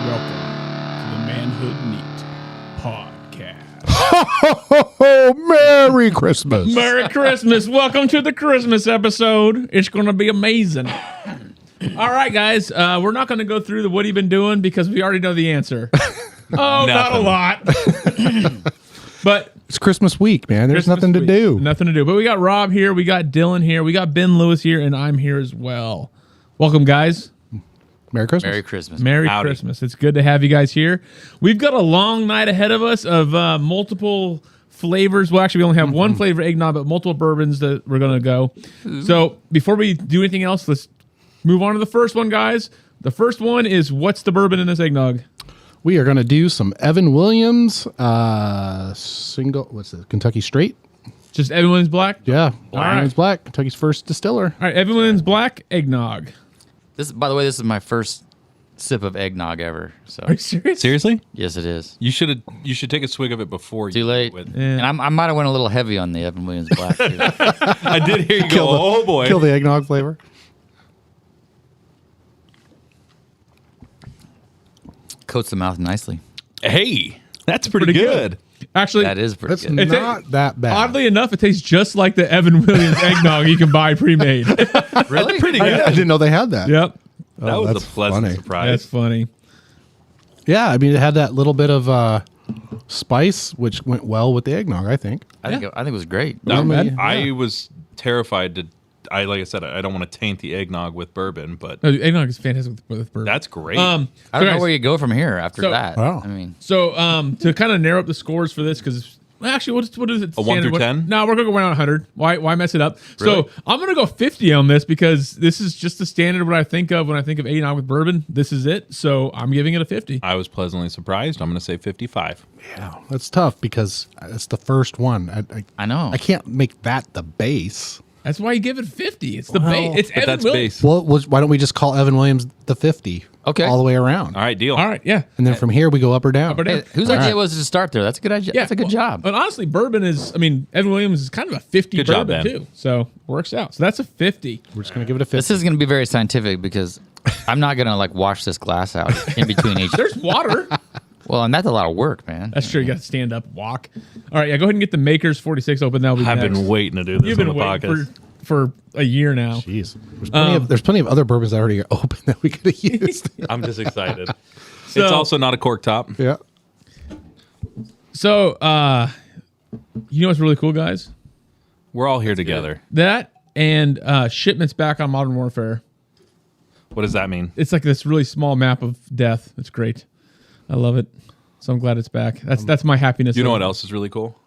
Welcome to the Manhood Neat Podcast. Ho, ho, ho, ho, Merry Christmas. Merry Christmas. Welcome to the Christmas episode. It's going to be amazing. All right, guys. We're not going to go through the what have you been doing because we already know the answer. Oh, not a lot. But It's Christmas week, man. There's Christmas nothing to week. do. Nothing to do. But we got Rob here. We got Dylan here. We got Ben Lewis here. And I'm here as well. Welcome, guys. Merry Christmas. Merry Christmas. Merry Howdy. Christmas. It's good to have you guys here. We've got a long night ahead of us of multiple flavors. Well, actually, we only have one flavor eggnog, but multiple bourbons that we're going to go. So before we do anything else, let's move on to the first one, guys. The first one is, what's the bourbon in this eggnog? We are going to do some Evan Williams Kentucky Straight. Just Evan Williams Black? Yeah. All Evan Williams Black, Kentucky's first distiller. All right, Evan Williams Black eggnog. This, by the way, this is my first sip of eggnog ever. So Are you serious? Seriously? yes, it is. You should take a swig of it before Too you late. do it. Yeah. And I might have went a little heavy on the Evan Williams Black. Too. I did hear you go, oh boy. Kill the eggnog flavor. Coats the mouth nicely. Hey, that's pretty good. Actually, That is pretty That's good. It's not that bad. oddly enough, it tastes just like the Evan Williams eggnog you can buy pre-made. Really? Pretty I, good. I didn't know they had that. Yep. That Oh, was a that's pleasant funny. surprise. That's funny. Yeah, I mean, it had that little bit of spice, which went well with the eggnog, I think. I think it was great. Not bad. I was terrified to. Like I said, I don't want to taint the eggnog with bourbon, but No, eggnog is fantastic with bourbon. that's great. I don't so know guys, where you go from here after So- that. Wow. I mean, So to kind of narrow up the scores for this, because actually, what is it? A 1 through 10? No, we're gonna go around 100. Why mess it up? Really? So I'm gonna go 50 on this because this is just the standard of what I think of when I think of eggnog with bourbon. This is it. So I'm giving it a 50. I was pleasantly surprised. I'm going to say 55. Yeah, that's tough because it's the first one. I know. I can't make that the base. That's why you give it 50. It's the Well, base. It's But Evan that's Williams. base. Well, why don't we just call Evan Williams the 50? Okay. All the way around. All right, deal. All right, yeah. And then from here, we go up or down. Up or down. Hey, whose All idea right. was to start there? That's a good idea. Yeah, That's a good well, job. And honestly, bourbon is. I mean, Evan Williams is kind of a 50 Good job, bourbon Ben. too. So works out. So that's a 50. We're just going to give it a 50. This is going to be very scientific because I'm not going to like wash this glass out in between each. There's water. Well, and that's a lot of work, man. That's true. You got to stand up, walk. All right, yeah. Go ahead and get the Makers 46 open. That'll be I've next. been waiting to do this You've on been the waiting podcast. for a year now. Jeez. There's plenty of other bourbons that already are open that we could have used. I'm just excited. So- It's also not a cork top. Yeah. So, you know what's really cool, guys? We're all here together. That and shipments back on Modern Warfare. What does that mean? It's like this really small map of death. It's great. I love it. So I'm glad it's back. That's my happiness. You know what else is really cool?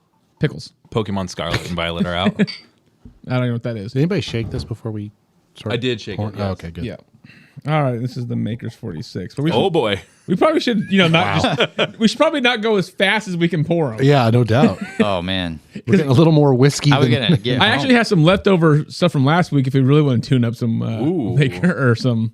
Pickles. Pokemon Scarlet and Violet are out. I don't know what that is. Did anybody shake this before we started? I did shake it, pouring? yes. Oh, okay, good. Yeah. All right. This is the Makers 46. But Oh boy. we probably should, not just, we should probably not go as fast as we can pour them. Yeah, no doubt. Oh man. We're getting a little more whiskey I was than gonna get. I actually have some leftover stuff from last week if we really want to tune up some Ooh. Maker or some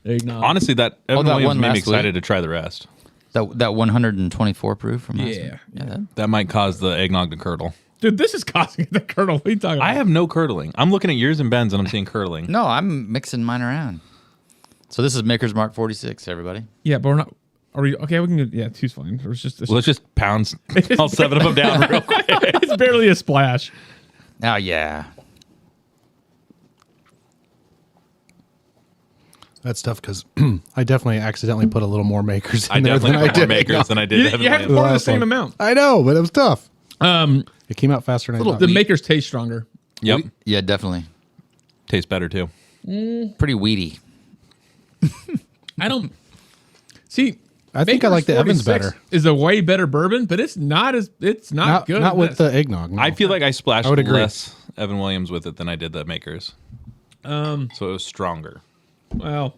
eggnog. Honestly, that Evan that Williams one made me last excited week. to try the rest. that 124 proof from last Yeah. week. Yeah. That might cause the eggnog to curdle. Dude, this is causing the kernel. What are you talking about? I have no curdling. I'm looking at yours and Ben's and I'm seeing curdling. No, I'm mixing mine around. So this is Maker's Mark 46, everybody. Yeah, but we're not. Are we okay? We can. Yeah, two's fine. It's just. Well, let's just pound all 7 of them down real quick. It's barely a splash. Oh yeah. That's tough because I definitely accidentally put a little more makers in I there definitely than I put more did. makers than I did You, Evan you have to Williams. pour the last same one. amount. I know, but it was tough. It came out faster than I thought. The makers taste stronger. Yep. Yeah, definitely. Tastes better too. Pretty weedy. I don't see. I think I like the Evans 46 better. Is a way better bourbon, but it's not as Not good. not as with this. the eggnog. No. I feel like I splashed I would agree. less Evan Williams with it than I did the makers. So it was stronger. Well,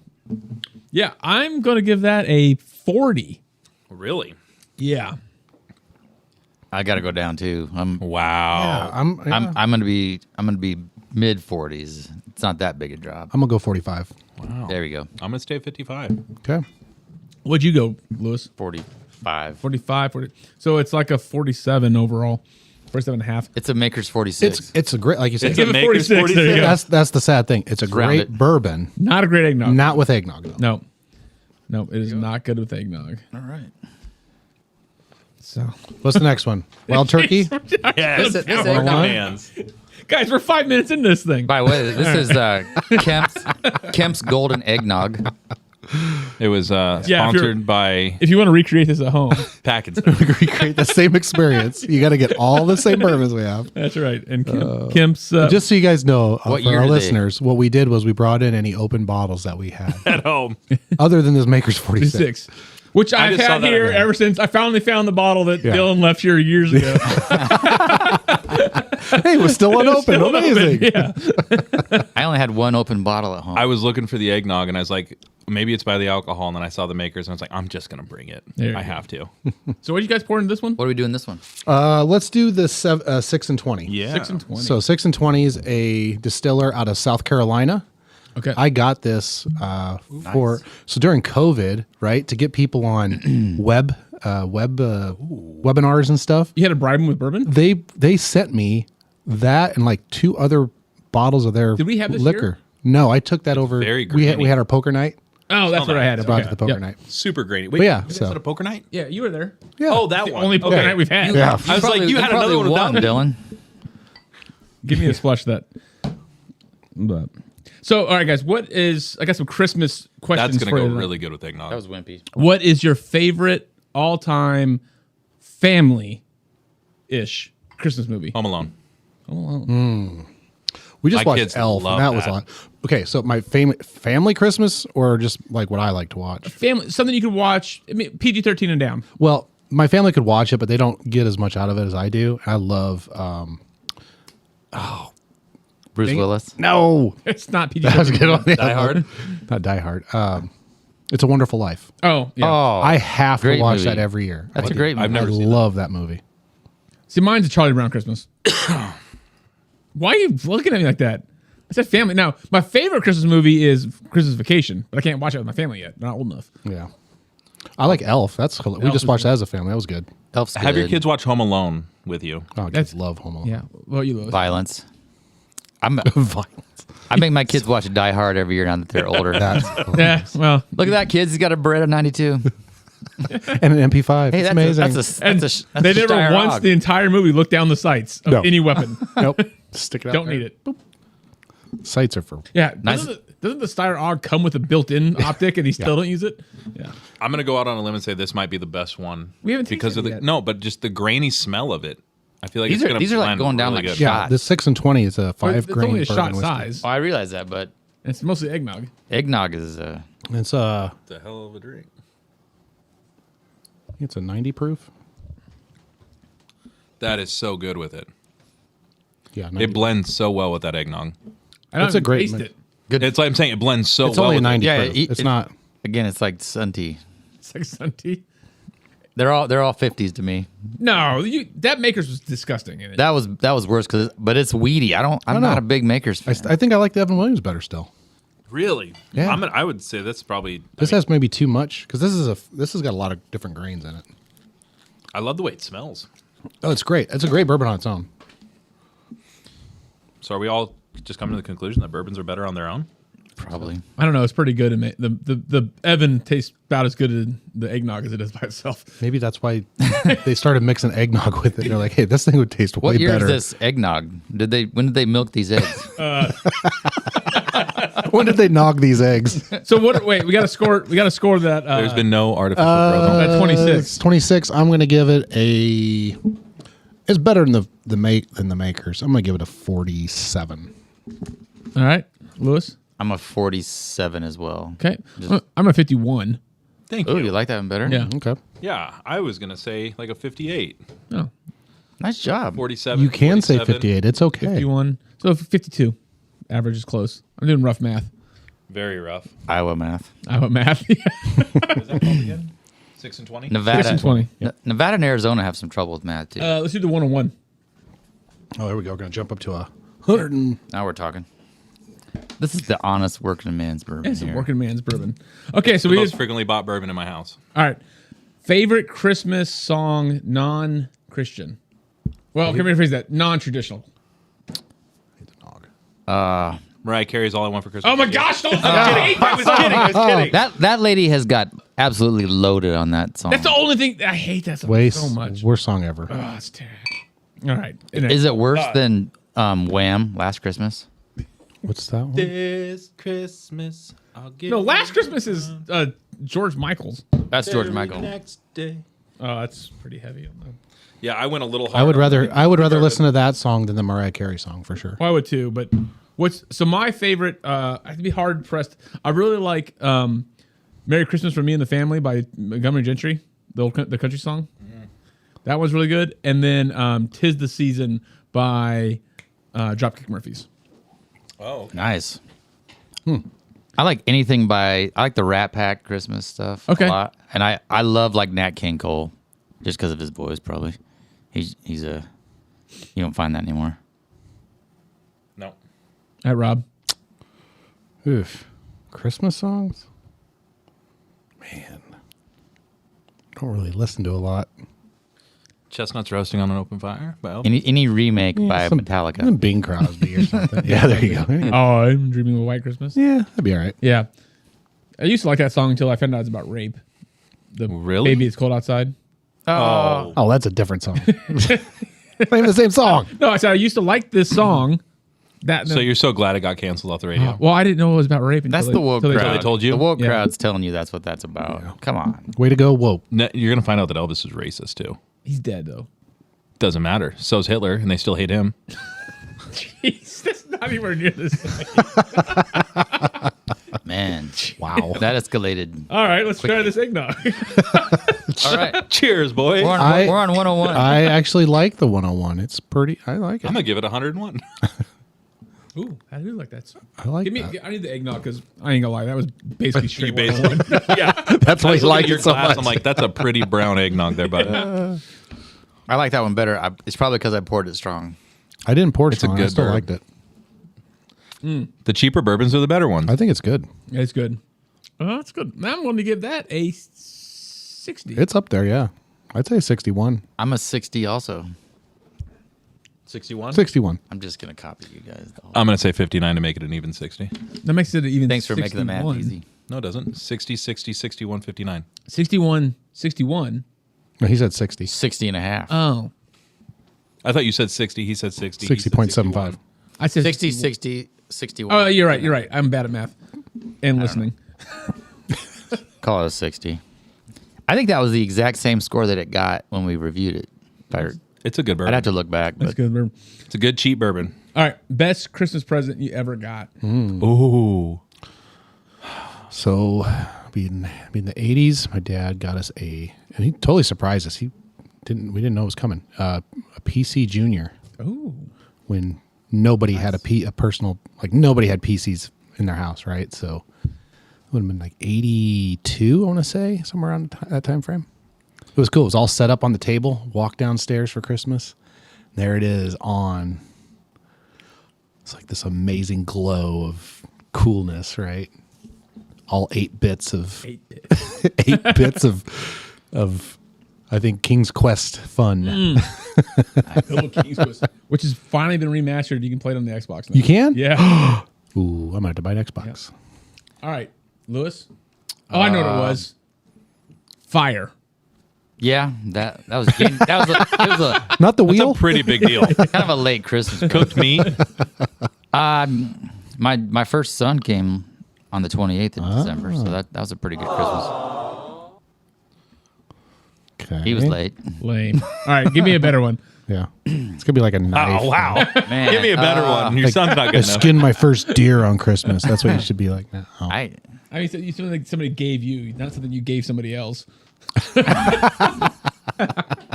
yeah, I'm going to give that a 40. Really? Yeah. I got to go down too. Wow. I'm I'm gonna be mid 40s. It's not that big a drop. gonna go 45. Wow. There we go. I'm gonna stay at 55. Okay. What'd you go, Lewis? 45. 45, 40. So it's like a 47 overall. 47 and a half. It's a Maker's 46. It's a great, like you said. It's Give a it Maker's 46. There you go. That's the sad thing. It's a Round great it. bourbon, Not a great eggnog. not with eggnog though. No. No, it is not good with eggnog. All right. So, What's the next one? Wild turkey. Yes, This Wild eggnog- Man's. guys, we're 5 minutes into this thing. By the way, this is Kemp's Golden Eggnog. It was sponsored by If you want to recreate this at home, Pakistan. Recreate the same experience. You got to get all the same bourbons we have. that's right. And Kemp's Just so you guys know, What for year our did they- listeners, what we did was we brought in any open bottles that we had, At home. other than this Maker's 46. 6, which I've just saw had that here again. ever since I finally found the bottle that Yeah. Dylan left here years ago. Hey, it was still unopened. Still Amazing. open. Yeah. I only had one open bottle at home. I was looking for the eggnog, and I was like, maybe it's by the alcohol. And then I saw the makers, and I was like, I'm just gonna bring it. There you I go. have to. So, what did you guys pour in this one? What are we doing this one? Let's do the 6 and 20. Yeah. 6 and 20. So 6 and 20 is a distiller out of South Carolina. okay. I got this for so during COVID, right, to get people on webinars and stuff. You had to bribe him with bourbon? They sent me that and like 2 other bottles of their Did we have this liquor. here? No, I took that over. very we grainy. had our poker night. Oh, that's what I had. Brought Okay. to the poker Yep. night. Super grainy. Wait, But yeah, is so- that a poker night? Yeah, you were there. Yeah. Oh, that The one. only poker Okay. night we've had. Yeah. I was like, you had another one without me. Dylan. Give me a splash of that. But, so, all right, guys, I got some Christmas questions That's for gonna you go tonight. really good with eggnog. That was wimpy. What is your favorite all-time family-ish Christmas movie? Home Alone. We just My watched kids Elf, love and that was that. a lot. Okay, so my family Christmas, or just like what I like to watch. Family, something you could watch. I mean, PG-13 and down. Well, my family could watch it, but they don't get as much out of it as I do. I love. Bruce Willis. No, It's not that was a PG-13. good one. Die Hard. Not Die Hard. It's a Wonderful Life. Oh, yeah. Oh, I have to great watch movie. that every year. That's I a do. great movie. I've never I seen love that movie. See, mine's a Charlie Brown Christmas. Why are you looking at me like that? I said family. Now, my favorite Christmas movie is Christmas Vacation, but I can't watch it with my family yet. They're not old enough. Yeah, I like Elf. We just is watched that as a family. That was good. Elf's Have your good. kids watch Home Alone with you. Oh, kids love Home Alone. Yeah. What about you, Louis? Violence. Violence. I make my kids watch Die Hard every year now that they're older. Yeah, well, Look at that, kids. He's got a Beretta 92. And an MP5. Hey, it's that's amazing. and that's they a never Steyr once Hog. the entire movie looked down the sights of No. any weapon. Nope. Stick it out. Don't there. need it. Boop. Sights are for. Yeah. Nice. Doesn't the Steyr AUG come with a built-in optic and he still don't use it? Yeah. I'm gonna go out on a limb and say this might be the best one. We haven't because tasted of it the yet. no, but just the grainy smell of it. I feel like These it's are- gonna these are like blend going down really like good. Yeah, Shots. the 6 and 20 is a 5 It's grain only a bourbon shot whiskey. size. Oh, I realize that, but It's mostly eggnog. eggnog is It's It's a hell of a drink. it's a 90 proof. That is so good with it. Yeah, 90. It blends so well with that eggnog. I don't It's a even great taste mi- it. It's like I'm saying, it blends so It's well. only a with 90 Yeah, proof. it- It's it- not. again, it's like sun tea. It's like sun tea. They're all 50s to me. No, that Maker's was disgusting in it. That was worse but it's weedy. I'm know. not a big Makers fan. I think I like the Evan Williams better still. Really? Yeah. I would say that's probably. This has maybe too much because this has got a lot of different grains in it. I love the way it smells. Oh, it's great. It's a great bourbon on its own. So are we all just coming to the conclusion that bourbons are better on their own? Probably. I don't know. It's pretty good. The Evan tastes about as good in the eggnog as it is by itself. Maybe that's why they started mixing eggnog with it. They're like, hey, this thing would taste way What year better. is this eggnog? When did they milk these eggs? When did they nog these eggs? So what? Wait, we got to score. We got to score that. There's been no artificial growth on that that. 26. It's 26. I'm going to give it a. It's better than the Makers. I'm going to give it a 47. All right, Lewis. I'm a 47 as well. Okay, I'm a 51. Thank Oh, you. you like that one better? Yeah. Okay. Yeah, I was gonna say like a 58, Oh, Nice job. 47. You can say 47. 58. It's okay. 51. So 52. Average is close. I'm doing rough math. Very rough. Iowa math. I have math. What is that called again? 6 and 20. Nevada. 6 and 20. Nevada and Arizona have some trouble with math too. Let's do the 101. Oh, there we go. We're going to jump up to 100 and. Now we're talking. This is the honest working man's bourbon It's a here. working man's bourbon. Okay, so The we most just frequently bought bourbon in my house. all right. Favorite Christmas song, non-Christian. Well, can we rephrase that? Non-traditional. Mariah Carey's All I Want for Christmas. Oh my gosh! Don't I was kidding. I was kidding. That lady has got absolutely loaded on that song. That's the only thing I hate that song so much. Worst song ever. Oh, it's terrible. All right. Is it worse than Wham! Last Christmas? What's that one? This Christmas, I'll give No, Last Christmas is George Michael's. That's George Michael. Next day. Oh, that's pretty heavy on that. Yeah, I went a little hard. I would rather listen to that song than the Mariah Carey song for sure. Well, I would too, but so my favorite, I have to be hard pressed. I really like Merry Christmas for Me and the Family by Montgomery Gentry, the country song. That was really good. And then Tis the Season by Dropkick Murphys. Oh, Nice. I like anything I like the Rat Pack Christmas stuff Okay. a lot. And I love like Nat King Cole just because of his voice probably. He's you don't find that anymore. no. All right, Rob. Oof. Christmas songs? Man. Don't really listen to a lot. Chestnuts Roasting on an Open Fire by Elvis. Any remake by Metallica. Some Bing Crosby or something. Yeah, there you go. Oh, I'm Dreaming of a White Christmas. Yeah, that'd be all right. Yeah. I used to like that song until I found out it's about rape. The Really? Baby It's Cold Outside. Oh, that's a different song. Not even the same song. No, I said I used to like this song. So you're so glad it got canceled off the radio. well, I didn't know it was about rape. That's the woke crowd. They told you? The woke Yeah. crowd's telling you that's what that's about. Come on. Way to go, whoa. You're going to find out that Elvis is racist, too. He's dead, though. Doesn't matter. So's Hitler, and they still hate him. Jeez, that's not anywhere near this. Man. Wow. That escalated. All right, let's try this eggnog. All right. Cheers, boys. We're I'm on 101. I actually like the 101. It's pretty, I like it. going to give it 101. Ooh, I do like that. I like I need the eggnog because I ain't gonna lie, that was basically You straight. basically, yeah, That's why I you was looking like at your it so glass. much. I'm like, that's a pretty brown eggnog there, bud. I like that one better. It's probably because I poured it strong. I didn't pour it It's a strong. I good still bourbon. liked it. The cheaper bourbons are the better ones. I think it's good. it's good. It's good. I'm going to give that a 60. It's up there, yeah. I'd say 61. I'm a 60 also. 61? 61. I'm just going to copy you guys. I'm going to say 59 to make it an even 60. That makes it even. Thanks for making the math 61. easy. No, it doesn't. 60, 60, 61, 59. 61. No, he said 60. 60 and a half. Oh, I thought you said 60. He said 60. He said 60.75. I said 60, 60, 61. Oh, you're right. You're right. I'm bad at math and listening. Call it a 60. I think that was the exact same score that it got when we reviewed it. It's a good bourbon. I'd have to look back. That's But good. All It's a good cheap bourbon. right, best Christmas present you ever got. Ooh. So, being the 80s, my dad got us and he totally surprised us. We didn't know it was coming. A PC Junior Ooh, when nobody had a personal, like nobody had PCs in their house, right? So it would have been like 82, I want to say, somewhere around that time frame. It was cool. It was all set up on the table. Walk downstairs for Christmas. There it is on. It's like this amazing glow of coolness, right? All 8 bits of 8 bits of I think King's Quest fun. Little King's Quest, which has finally been remastered. You can play it on the Xbox now. You can? Yeah. Ooh, I might have to buy an Xbox. All right, Lewis. Oh, I know what it was. Fire. yeah, that was it was a Not the It's wheel. a pretty big deal. kind of a late Christmas. Cooked meat. My first son came on the 28th of December, so that was a pretty good Christmas. Okay. He was late. Lame. All right, give me a better one. Yeah, it's gonna be like a knife. Oh, wow. Man, Give me a better one. Your son's not I good enough. skinned my first deer on Christmas. That's what you should be like now. Oh. I I mean, you something like somebody gave you, not something you gave somebody else. have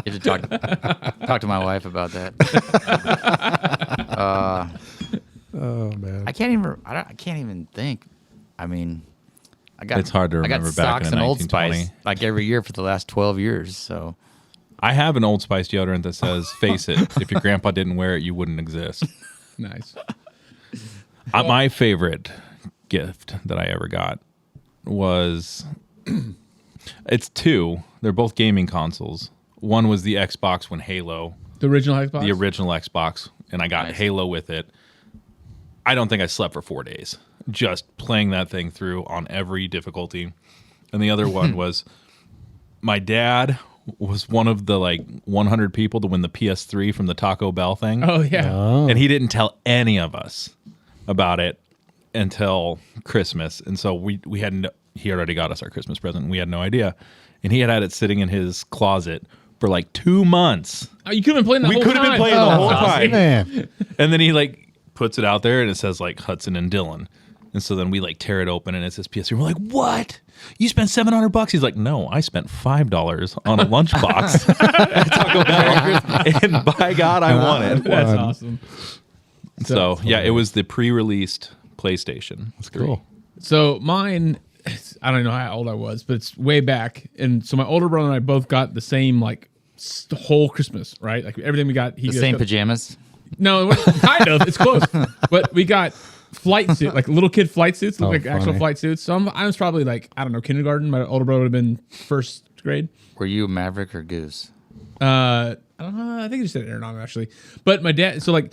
to talk to my wife about that. Oh man. I can't even think. I mean, It's hard to I got remember back socks in and Old 1920. Spice like every year for the last 12 years. So I have an Old Spice deodorant that says, face it, if your grandpa didn't wear it, you wouldn't exist. Nice. My favorite gift that I ever got was, it's 2. They're both gaming consoles. One was the Xbox when Halo, The original Xbox. the original Xbox, and I got Nice. Halo with it. I don't think I slept for 4 days just playing that thing through on every difficulty. And the other one was my dad was one of the like 100 people to win the PS3 from the Taco Bell thing. Oh yeah. And he didn't tell any of us about it until Christmas. And so we had he had already got us our Christmas present. And we had no idea. And he had it sitting in his closet for like 2 months. Oh, you could have been playing the We whole could have time. been playing the whole Awesome. time. Man, And then he like puts it out there and it says like Hudson and Dylan. And so then we like tear it open and it says PS3. We're like, what? You spent $700? He's like, no, I spent $5 on a lunchbox at Taco Bell. And by God, I won it. That's awesome. So yeah, it was the pre-released PlayStation. that's cool. So mine, I don't know how old I was, but it's way back. And so my older brother and I both got the same like whole Christmas, right? Like everything we got. The same pajamas. No, it wasn't- kind of. It's close, but we got flight suit, like little kid flight suits, look like actual funny. flight suits. So I was probably like, I don't know, kindergarten. My older brother would have been first grade. Were you Maverick or Goose? I don't know. I think he just said aeronaut actually. But my dad, so like,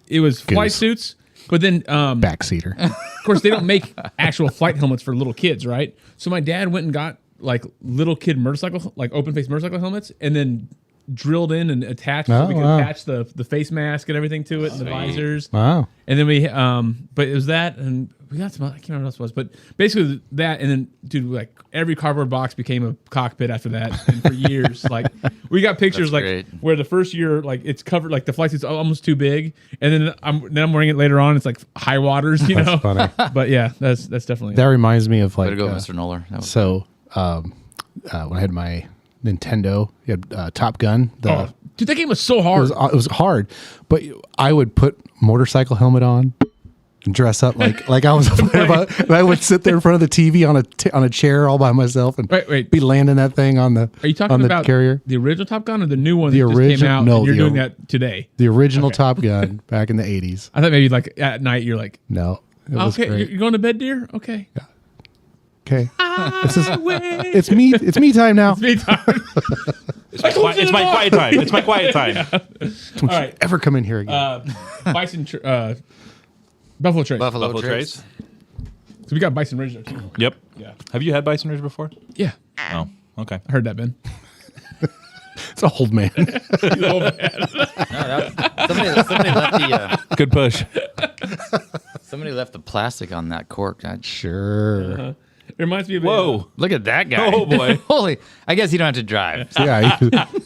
it was flight Goose. suits. But then, Backseater. of course, they don't make actual flight helmets for little kids, right? So my dad went and got like little kid motorcycle, like open face motorcycle helmets, and then drilled in and attached so we could attach the face mask and everything to it and the visors. Wow. And then we, but it was that, and we got some. I can't remember what else it was, but basically that, and then dude, like every cardboard box became a cockpit after that, and for years. Like we got pictures That's like great. where the first year, like it's covered, like the flight suit's almost too big, and then I'm wearing it later on. It's like high waters, you know. Funny. But yeah, that's definitely That reminds me of Way like to go, Mr. Noller. That was so when I had my Nintendo, you had Top Gun. Oh, dude, that game was so hard. It was hard, but I would put motorcycle helmet on and dress up like I was a fighter pilot. And I would sit there in front of the TV on a chair all by myself and Wait. be landing that thing on the Are you talking on the about carrier. the original Top Gun or the new one The that just came original- out? no, and you're the doing or- that today. The original Top Gun back in the 80s. I thought maybe like at night you're like, No, it was okay, great. you're going to bed, dear. Okay. Okay, It's it's me. It's me time now. me time. It's my quiet time. It's my quiet time. Don't you right. ever come in here again? Bison, Buffalo Trace. Buffalo Buffalo Trace. Trace. So we got Bison Ridge there too. Yep. Yeah. Have you had Bison Ridge before? Yeah. Oh, okay. I heard that, Ben. It's an old man. Somebody left the Good push. somebody left the plastic on that cork. Sure. It reminds me of Whoa. Look at that guy. Oh, boy. Holy! I guess you don't have to drive. Yeah,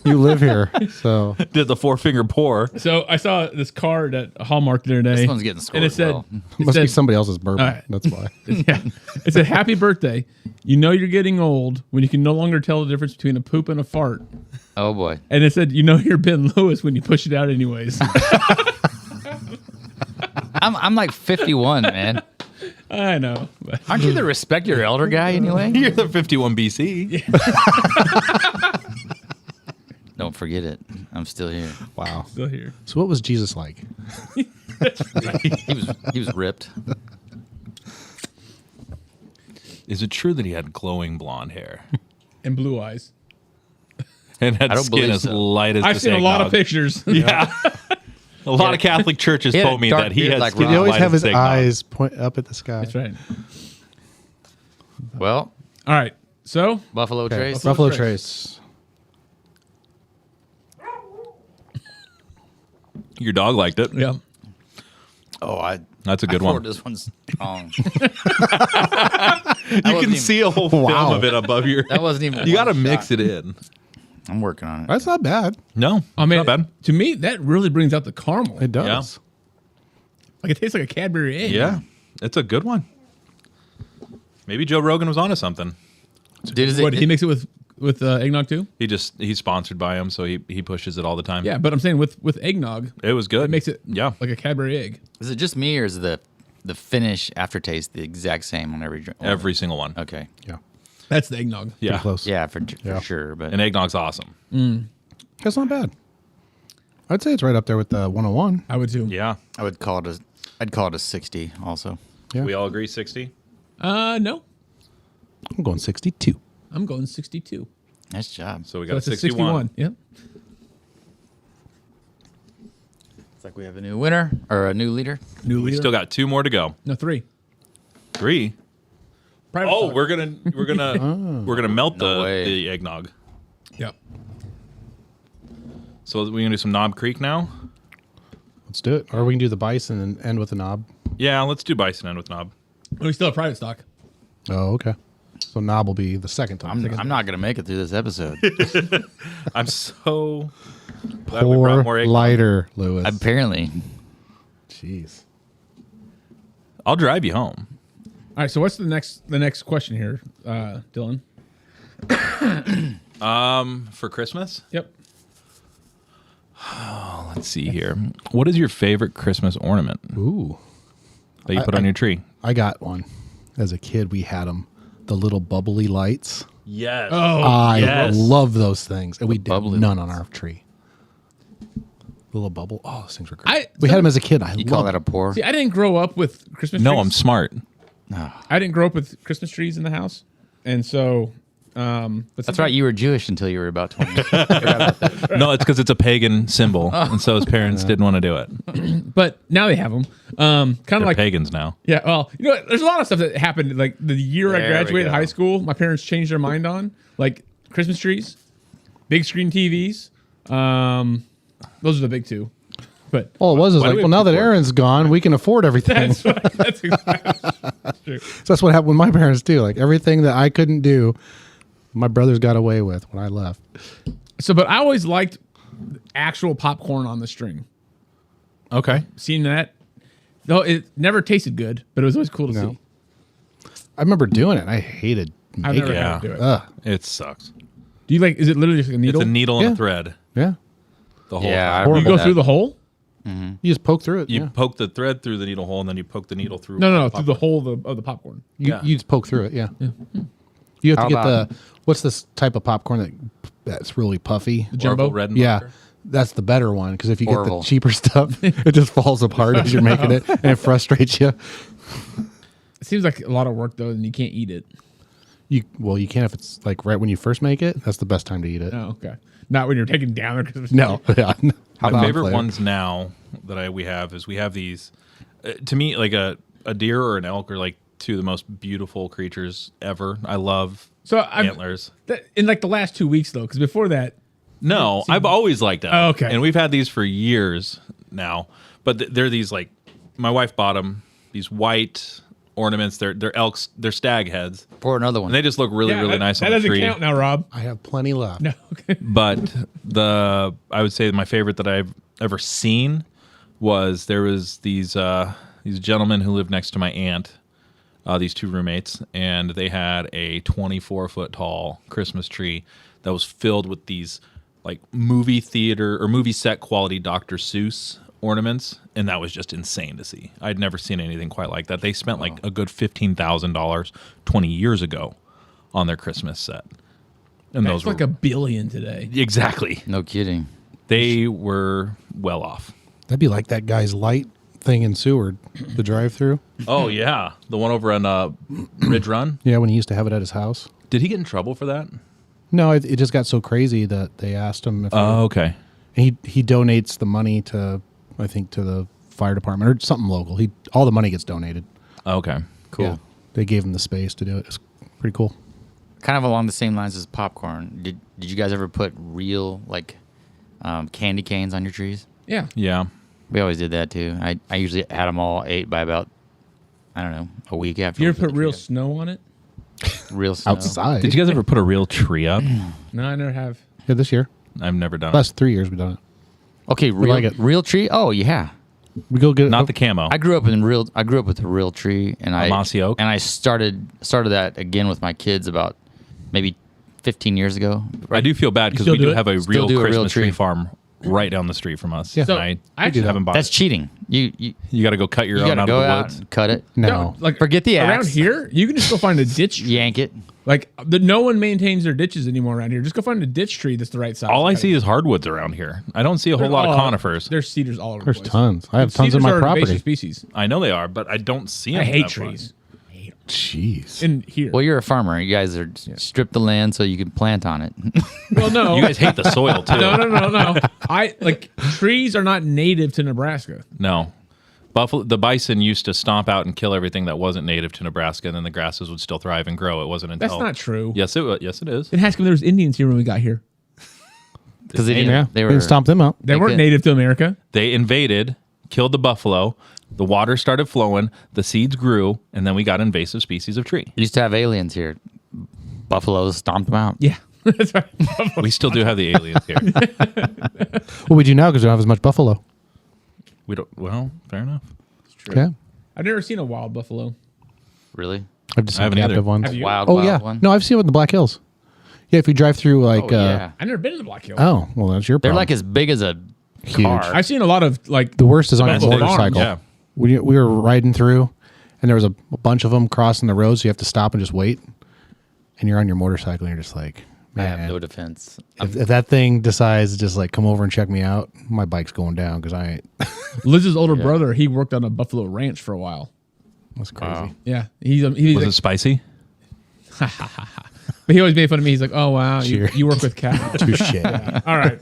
you live here, so Did the 4-finger pour. So I saw this card at Hallmark the other day. This one's getting and it scored said, well. it must be said, somebody else's bourbon. All right. That's why. yeah, it said, "Happy birthday. You know you're getting old when you can no longer tell the difference between a poop and a fart." Oh boy! And it said, "You know you're Ben Lewis when you push it out anyways." I'm like 51, man. I know. But Aren't you the respect your elder guy anyway? You're the 51 BC. Don't forget it. I'm still here. Wow. still here. So what was Jesus like? He was ripped. Is it true that he had glowing blonde hair And blue eyes. and had I don't skin believe as so. light as I've this seen a lot of eggnog? pictures. Yeah. A lot of Catholic churches He had a told me dark that he beard had like skin Rob. He as always light have as his eggnog. eyes point up at the sky. That's right. Well, All right. So Buffalo Trace. Buffalo Trace. Trace. Your dog liked it. yeah. Oh, That's a good I one. poured this one's strong. You can even- see a whole film of it above your. That wasn't even. You got to one mix shot. it in. I'm working on it. That's not bad. No, I mean, not bad. to me, that really brings out the caramel. It does. Like it tastes like a Cadbury egg. Yeah, it's a good one. Maybe Joe Rogan was onto something. Dude, is What, it, he makes it with eggnog too? He's sponsored by him, so he pushes it all the time. Yeah, but I'm saying with eggnog, it was good. it makes it Yeah. like a Cadbury egg. is it just me or is the finish aftertaste the exact same on every drink? Every single one. Okay. Yeah. That's the eggnog. Yeah, Pretty close. Yeah, for Yeah. sure. But and eggnog's awesome. That's not bad. I'd say it's right up there with the 101. I would too. Yeah, I'd call it a 60 also. Yeah. we all agree 60. No, I'm going 62. I'm going 62. Nice job. So we So got it's a 61. 61. Yeah. Looks like we have a new winner or a new leader. New We leader? still got 2 more to go. No, 3. 3. Private Oh, stock. we're gonna melt No way. the eggnog. Yep. So we're gonna do some Knob Creek now. Let's do it. Or we can do the bison and end with the knob. Yeah, let's do bison and with knob. We still have private stock. Oh, okay. So knob will be the second time. I'm not gonna make it through this episode. I'm so glad we brought Pour more eggnog. lighter, Lewis. Apparently, Jeez. I'll drive you home. All right. So what's the next question here, Dylan? For Christmas? Yep. Let's see here. What is your favorite Christmas ornament Ooh. that you put on your tree? I got one. As a kid, we had them. The little bubbly lights. Yes. Oh, I yes. love those things. And we did bubbly none on our tree. Little bubble. Oh, those things were great. I- we had them as a kid. you call that a pour? see, I didn't grow up with Christmas No, trees. I'm smart. I didn't grow up with Christmas trees in the house, and so. But That's right. You were Jewish until you were about 20. No, it's because it's a pagan symbol, and so his parents didn't want to do it. But now they have them. Kind of They're like pagans now. yeah. Well, you know, what? There's a lot of stuff that happened. Like the year I There we graduated go. high school, my parents changed their mind on like Christmas trees, big screen TVs. Those are the big 2. But All it was is Why do like, we well, have now that two forks? Aaron's gone, we can afford everything. that's right. That's exactly that's true. So that's what happened with my parents too. Like everything that I couldn't do, my brothers got away with when I left. So, but I always liked actual popcorn on the string. Okay. Seeing that, though, it never tasted good, but it was always cool to No. see. I remember doing it. I hated I've making never it. had to do it. Ugh. It sucks. Do you like? Is it literally just like a needle? It's a needle and Yeah. a thread Yeah. the whole Yeah, I time. You remember go that. through the hole? You just poke through it. You yeah. poke the thread through the needle hole, and then you poke the needle through. No, through the hole of the popcorn. You, Yeah. you just poke through it. Yeah. You have How to get about- the what's this type of popcorn that's really puffy? The jumbo. Orville Redenbacher. Yeah. That's the better one because if you get Orville. the cheaper stuff, it just falls apart as you're making it and it frustrates you. It seems like a lot of work though, and you can't eat it. You can't if it's like right when you first make it. That's the best time to eat it. Oh, okay. Not when you're taking down the Christmas No, tree. yeah. My Not favorite flavored. ones now that we have these. To me, like a deer or an elk are like 2 of the most beautiful creatures ever. I love So I've antlers. in like the last 2 weeks though, because before that, No, I've always liked them. Oh, okay. And we've had these for years now. But they're these like, my wife bought them, these white ornaments. They're elks, they're stag heads. Pour another one. And they just look really, yeah, really that, nice that on the doesn't tree. count now, Rob. I have plenty left. No, okay. But I would say my favorite that I've ever seen was there was these gentlemen who lived next to my aunt, these 2 roommates, and they had a 24-foot tall Christmas tree that was filled with these like movie theater or movie set quality Dr. Seuss ornaments, and that was just insane to see. I'd never seen anything quite like that. They spent like a good $15,000 20 years ago on their Christmas set. And That's those were like $1 billion today. exactly. No kidding. They were well off. That'd be like that guy's light thing in Seward, the drive-through. Oh yeah, the one over on Ridge Run. Yeah, when he used to have it at his house. Did he get in trouble for that? No, it just got so crazy that they asked him if Oh, okay. he donates the money to, I think, to the fire department or something local. All the money gets donated. Okay. Cool. Yeah. They gave him the space to do it. It's pretty cool. Kind of along the same lines as popcorn. Did you guys ever put real like candy canes on your trees? Yeah. Yeah. We always did that too. I usually had them all ate by about, I don't know, a week after. You we ever put the real tree snow on it? up. Real snow. Outside. Did you guys ever put a real tree up? No, I never have. Yeah, this year. I've never done Last 3 years we've done it. Okay, We real like it. real tree. Oh yeah, We go get it. it. Not the camo. I grew up with a real tree, and mossy oak? and I started that again with my kids about maybe 15 years ago. I do feel bad because still we do do it? have a Still real do a real Christmas tree tree. farm right down the street from us. Yeah. So, And I actually haven't bought That's it. cheating. You You got to go cut your you own gotta out go of the out woods. and cut it. No. like Forget the around axe. here. You can just go find a ditch. Yank it. Like no one maintains their ditches anymore around here. Just go find a ditch tree that's the right size. All I see is hardwoods around here. I don't see a whole lot of conifers. There's cedars all over. There's the place. tons. I have tons Cedars in my are an invasive property. species. I know they are, but I don't see them. I hate that much. trees. I hate 'em. Jeez. in here. Well, you're a farmer. You guys are strip the land so you can plant on it. Well, no. You guys hate the soil too. No. I like trees are not native to Nebraska. No. The bison used to stomp out and kill everything that wasn't native to Nebraska, and then the grasses would still thrive and grow. It wasn't until That's not true. Yes, it is. It has to be there was Indians here when we got here. Because they Yeah. didn't. They We were didn't stomp them out. They weren't could- native to America. They invaded, killed the buffalo. The water started flowing. The seeds grew, and then we got invasive species of tree. used to have aliens here. Buffaloes stomped them out. Yeah, that's right. We still do have the aliens here. Well, we do now because we don't have as much buffalo. We don't. Well, fair enough. Yeah. I've never seen a wild buffalo. Really? I've just I seen haven't either. captive ones. Have you? Wild, Oh wild yeah. one? No, I've seen it in the Black Hills. Yeah, if you drive through like Oh, yeah. I've never been to the Black Hills. oh, well that's your They're problem. like as big as a Huge. car. I've seen a lot of like The worst is on your Domestic motorcycle. farms, We were riding through, and there was a bunch of them crossing the road, so you have to stop and just wait. And you're on your motorcycle, and you're just like, I have man, no defense. if that thing decides to just like come over and check me out, my bike's going down because I ain't. Liz's older brother. He worked on a buffalo ranch for a while. That's crazy. Wow. Yeah, he's Was like, it spicy? but he always made fun of me. He's like, "Oh wow, you, Cheer. you work with cattle." Touche. All right,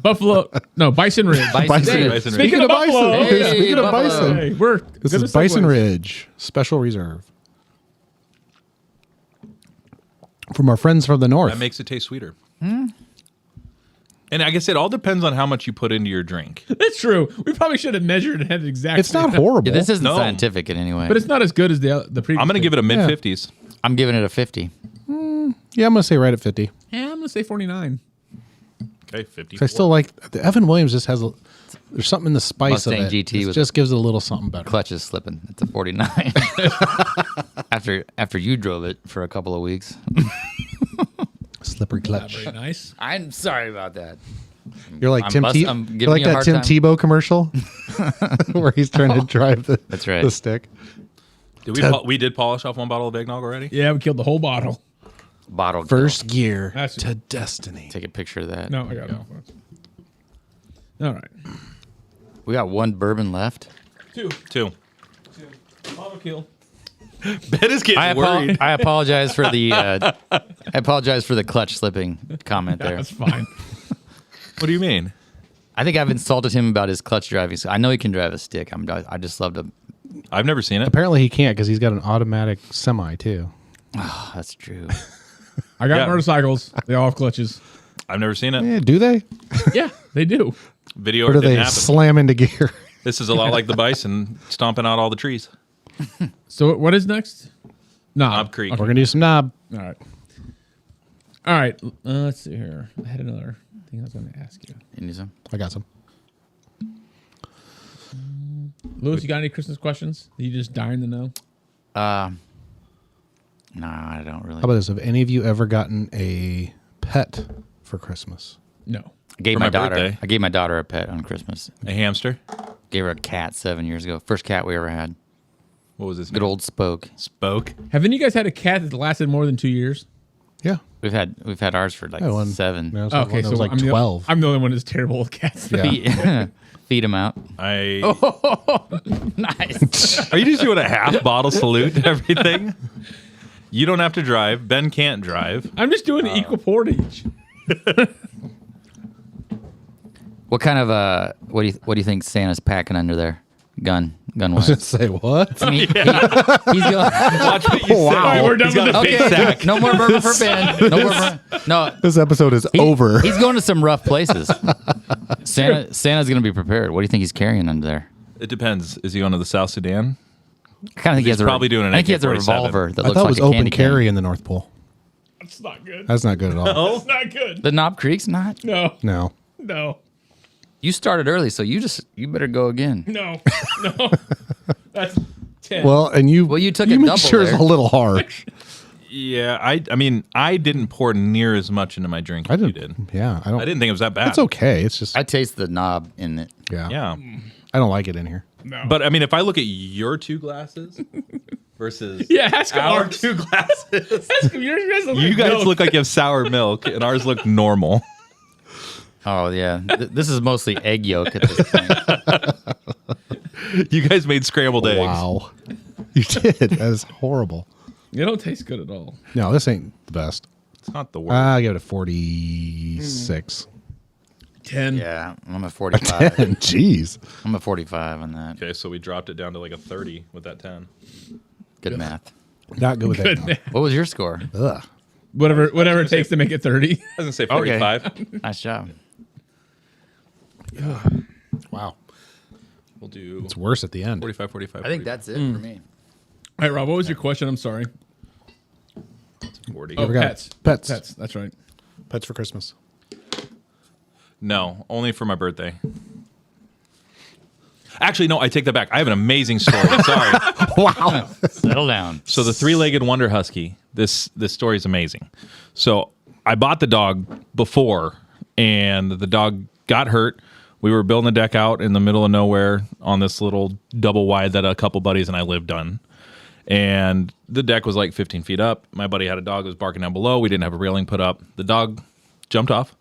buffalo. No, bison ridge. Bison Hey, Ridge. Speaking of buffalo, bison, Hey, speaking of buffalo. bison, hey, we're this good is at Bison segues. Ridge Special Reserve from our friends from the north. That makes it taste sweeter. And I guess it all depends on how much you put into your drink. That's true. We probably should have measured and had it exactly. It's not horrible. Yeah, this isn't No. scientific in any way. but it's not as good as the previous. I'm going to give it a mid 50s. I'm giving it a 50. Yeah, I'm gonna say right at 50. Yeah, I'm gonna say 49. Okay, 50. I still like the Evan Williams. Just has there's something in the spice Mustang of it. GT It with- just gives it a little something better. Clutch is slipping. It's a 49. after you drove it for a couple of weeks. Slippery clutch. Very nice. I'm sorry about that. You're like I'm Tim. I'm giving You're like you a that hard Tim time. Tebow commercial where he's trying to drive the That's right. the stick. Did we did polish off one bottle of eggnog already? Yeah, we killed the whole bottle. Bottle kill. First gear That's- to destiny. Take a picture of that. No, I got it. All right. We got one bourbon left. Two. Bottle kill. Ben is getting worried. I apologize for the clutch slipping comment there. That's fine. What do you mean? I think I've insulted him about his clutch driving. So I know he can drive a stick. I just love to. I've never seen it. Apparently he can't because he's got an automatic semi too. Oh, that's true. I got Yeah. motorcycles. They all have clutches. I've never seen it. Yeah, do they? Yeah, they do. Video Or do didn't they happen. slam into gear? This is a lot like the bison stomping out all the trees. So what is next? Knob Creek. We're gonna do some knob. All right. All right. Let's see here. I had another thing I was going to ask you. You need some? I got some. Louis, you got any Christmas questions? Are you just dying to know? No, I don't really. How about this? Have any of you ever gotten a pet for Christmas? No. I gave For my my daughter. birthday. I gave my daughter a pet on Christmas. A hamster. Gave her a cat 7 years ago. First cat we ever had. What was his Good name? old Spoke. Spoke. Have any of you guys had a cat that lasted more than 2 years? Yeah. We've had ours for like I had one. 7. Yeah, it was Oh, like, okay, it was like I'm 12. I'm the only one that's terrible with cats. Yeah. Feed them out. I. Nice. Are you just doing a half bottle salute to everything? You don't have to drive. Ben can't drive. I'm just doing equal portage. What kind of what do you think Santa's packing under there? Gun wise. Say what? He's going. Watch what you say. All right, we're done He's got with a the big Okay, sack. no more bourbon for Ben. No more bourbon. No, This episode is over. he's going to some rough places. Santa's going to be prepared. What do you think he's carrying under there? It depends. Is he going to the South Sudan? I kind of think he has probably doing an I think he has a AK-47. revolver that I looks thought like it was a open candy carry cane. in the North Pole. That's not good. That's not good at all. That's not good. The Knob Creek's not. No. No. No. You started early, so you better go again. No. No. That's 10. Well, and you took a make double sure it's there. a little harsh. Yeah, I mean, I didn't pour near as much into my drink I as you didn't. did. Yeah, I don't. I didn't think it was that bad. It's okay. It's just I taste the knob in it. yeah. Yeah. I don't like it in here. no. But I mean, if I look at your 2 glasses versus yeah, ask him our ours. 2 glasses, Ask him. Yours guys look you like guys milk. look like you have sour milk, and ours look normal. Oh yeah, this is mostly egg yolk at this point. You guys made scrambled eggs. Wow. You did. That is horrible. It don't taste good at all. No, this ain't the best. It's not the worst. I give it a 46. 10. Yeah, I'm a 45. Jeez. I'm a 45 on that. Okay, so we dropped it down to like a 30 with that 10. Good math. Not good with Good. that. What was your score? Ugh. Whatever it takes to make it 30. I was gonna say 45. Nice job. Wow. We'll do It's worse at the end. 45, 45. I think that's it for me. All right, Rob, what was your question? I'm sorry. 40. Oh, forgot. pets. Pets. Pets. That's right. Pets for Christmas. No, only for my birthday. Actually, no, I take that back. I have an amazing story. Sorry. Wow. Settle down. So the three-legged wonder husky. This story is amazing. So I bought the dog before, and the dog got hurt. We were building the deck out in the middle of nowhere on this little double wide that a couple buddies and I lived on. And the deck was like 15 feet up. My buddy had a dog that was barking down below. We didn't have a railing put up. The dog jumped off,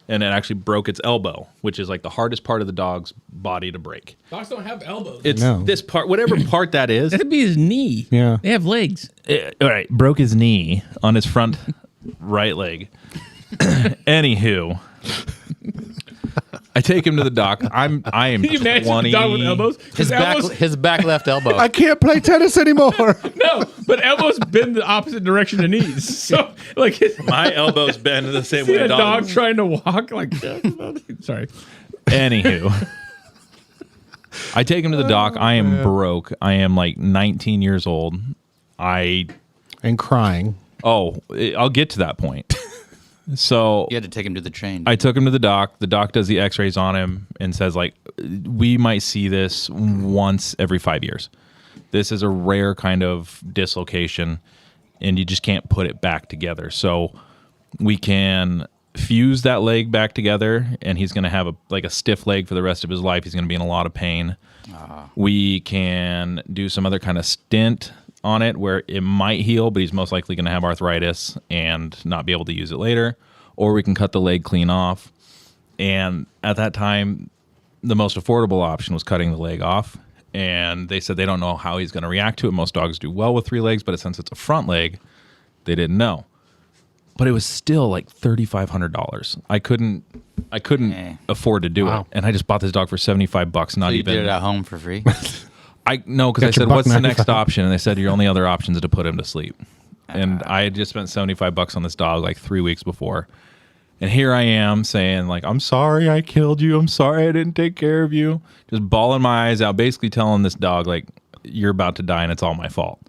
and it actually broke its elbow, which is like the hardest part of the dog's body to break. Dogs don't have elbows. It's No. this part, whatever part that is. That'd be his knee. Yeah. They have legs. All right, broke his knee on his front right leg. Anywho, I take him to the doc. I am Can you imagine 20. a dog with elbows? His back left elbow. I can't play tennis anymore. No, but elbows bend the opposite direction to knees. So, like, My elbows bend the same see way a a dog dog. trying to walk like. Sorry. Anywho, I take him to the doc. I am broke. I am like 19 years old. And crying. I'll get to that point. So You had to take him to the train. I took him to the doc. The doc does the x-rays on him and says, like, we might see this once every 5 years. This is a rare kind of dislocation, and you just can't put it back together. So we can fuse that leg back together, and he's going to have a stiff leg for the rest of his life. He's going to be in a lot of pain. We can do some other kind of stint on it where it might heal, but he's most likely going to have arthritis and not be able to use it later. Or we can cut the leg clean off. And at that time, the most affordable option was cutting the leg off. And they said they don't know how he's going to react to it. Most dogs do well with 3 legs, but since it's a front leg, they didn't know. But it was still like $3,500. I couldn't afford to do it. And I just bought this dog for $75. Not So you even did it at home for free? because I Got your said, what's the $1.95. next option? And they said, your only other option is to put him to sleep. And I had just spent $75 on this dog like 3 weeks before. And here I am saying, like, I'm sorry I killed you. I'm sorry I didn't take care of you. Just bawling my eyes out, basically telling this dog, like, you're about to die and it's all my fault.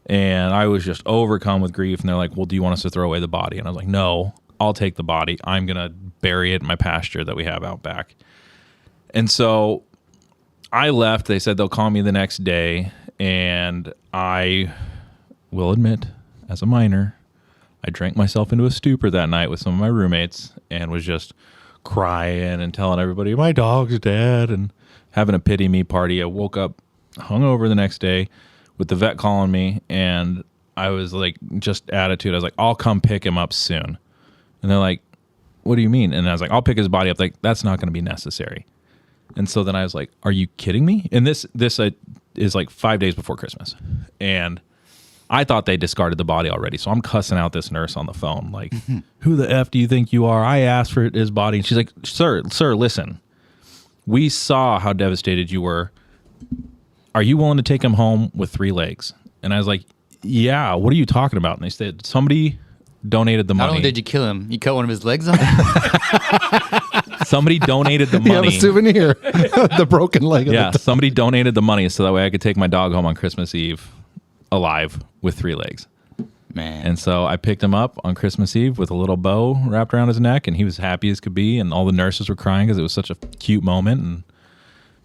And I was just overcome with grief. And they're like, well, do you want us to throw away the body? And I was like, no, I'll take the body. I'm going to bury it in my pasture that we have out back. And so I left. They said they'll call me the next day. And I will admit, as a minor, I drank myself into a stupor that night with some of my roommates and was just crying and telling everybody, my dog's dead, and having a pity me party. I woke up hungover the next day with the vet calling me, and I was like, just attitude. I was like, I'll come pick him up soon. And they're like, what do you mean? And I was like, I'll pick his body up. Like, that's not going to be necessary. And so then I was like, are you kidding me? And this is like 5 days before Christmas. And I thought they discarded the body already. So I'm cussing out this nurse on the phone. Like, who the F do you think you are? I asked for his body. And she's like, sir, listen. We saw how devastated you were. Are you willing to take him home with 3 legs? And I was like, yeah, what are you talking about? And they said, somebody donated the money. Not only did you kill him, you cut one of his legs off? Somebody donated the You have money. a souvenir. The broken leg of Yeah, the somebody donated the money so that way I could take my dog home on Christmas Eve alive with 3 legs. Man. And so I picked him up on Christmas Eve with a little bow wrapped around his neck, and he was happy as could be, and all the nurses were crying because it was such a cute moment, and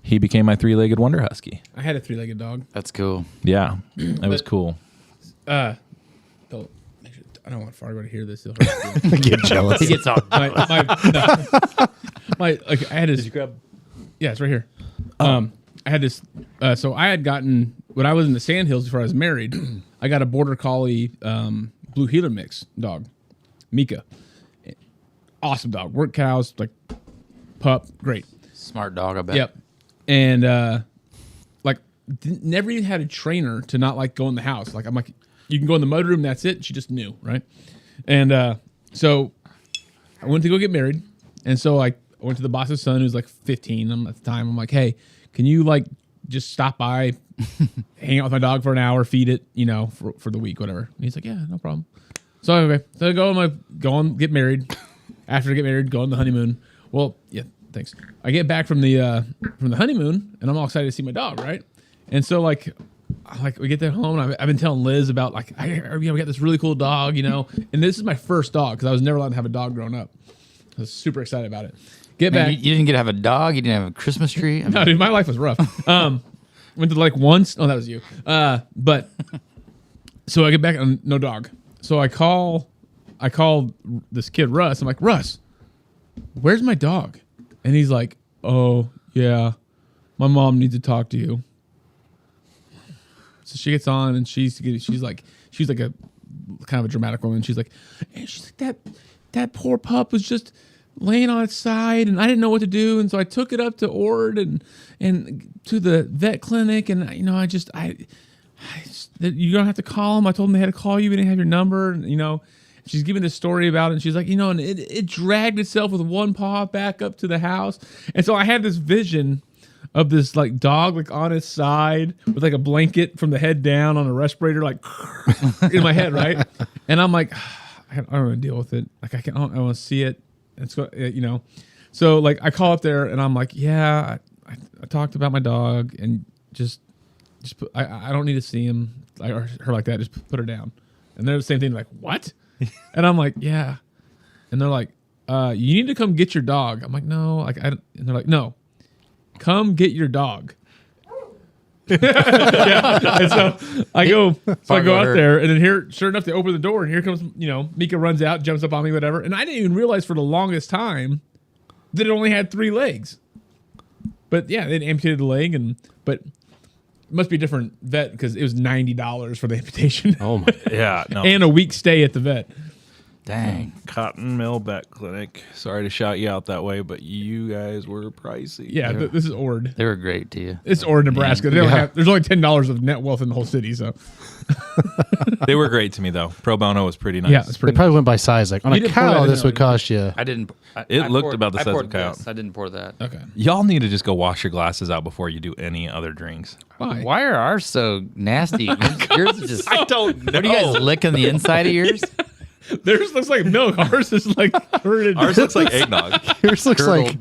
he became my 3-legged wonder husky. I had a 3-legged dog. That's cool. Yeah, that was cool. Don't. I don't want Fargo to hear this. He'll hurt Get jealous. He gets all. I had his. Yeah, it's right here. I had this. So I had gotten when I was in the Sandhills before I was married. I got a border collie blue heeler mix dog, Mika. Awesome dog. Work cows, like pup, great. Smart dog, I bet. Yep. And never even had a trainer to not like go in the house. Like I'm like, you can go in the mudroom. That's it. She just knew, right? And so I went to go get married, and so I went to the boss's son, who's like 15 at the time. I'm like, hey, can you like just stop by, hang out with my dog for an hour, feed it, for the week, whatever. And he's like, yeah, no problem. So okay, so I go on, get married. After I get married, go on the honeymoon. Well, yeah, thanks. I get back from the honeymoon, and I'm all excited to see my dog, right? And so like we get there home, and I've been telling Liz about we got this really cool dog, and this is my first dog because I was never allowed to have a dog growing up. I was super excited about it. Get back. You didn't get to have a dog. You didn't have a Christmas tree. No, dude, my life was rough. Went to like once. Oh, that was you. But so I get back and no dog. So I call this kid Russ. I'm like, Russ, where's my dog? And he's like, oh yeah, my mom needs to talk to you. So she gets on and she's like a kind of a dramatic woman. She's like that poor pup was just laying on its side and I didn't know what to do, and so I took it up to Ord and to the vet clinic, and I just you don't have to call him. I told him they had to call you. We didn't have your number, and she's giving this story about it, and she's like, and it dragged itself with one paw back up to the house, and so I had this vision of this like dog like on its side with like a blanket from the head down on a respirator like in my head, right? And I'm like, I don't want to deal with it. Like I want to see it. It's so like I call up there and I'm like, yeah, I talked about my dog and just put, I don't need to see him or her like that. Just put her down. And they're the same thing. Like what? And I'm like, yeah. And they're like, you need to come get your dog. I'm like, no. And they're like, no, come get your dog. Yeah. And so I go out there, and then here, sure enough, they open the door, and here comes, Mika runs out, jumps up on me, whatever. And I didn't even realize for the longest time that it only had 3 legs. But yeah, they amputated the leg, but it must be a different vet because it was $90 for the amputation. Oh my! Yeah, no. And a week stay at the vet. Dang. Cotton Mill Vet Clinic. Sorry to shout you out that way, but you guys were pricey. Yeah, this is Ord. They were great to you. It's Ord, Nebraska. There's only $10 of net wealth in the whole city, so. They were great to me, though. Pro bono was pretty nice. Yeah, it's They pretty probably went by size. Like on You a didn't pour that cow, in this there, would cost you. I didn't. It looked about the size of a cow. I didn't pour that. Okay. Y'all need to just go wash your glasses out before you do any other drinks. Why? Why are ours so nasty? Yours is just. I don't know. What do you guys lick on the inside of yours? Theirs looks like milk. Ours is like covered in Ours looks like eggnog. Yours looks like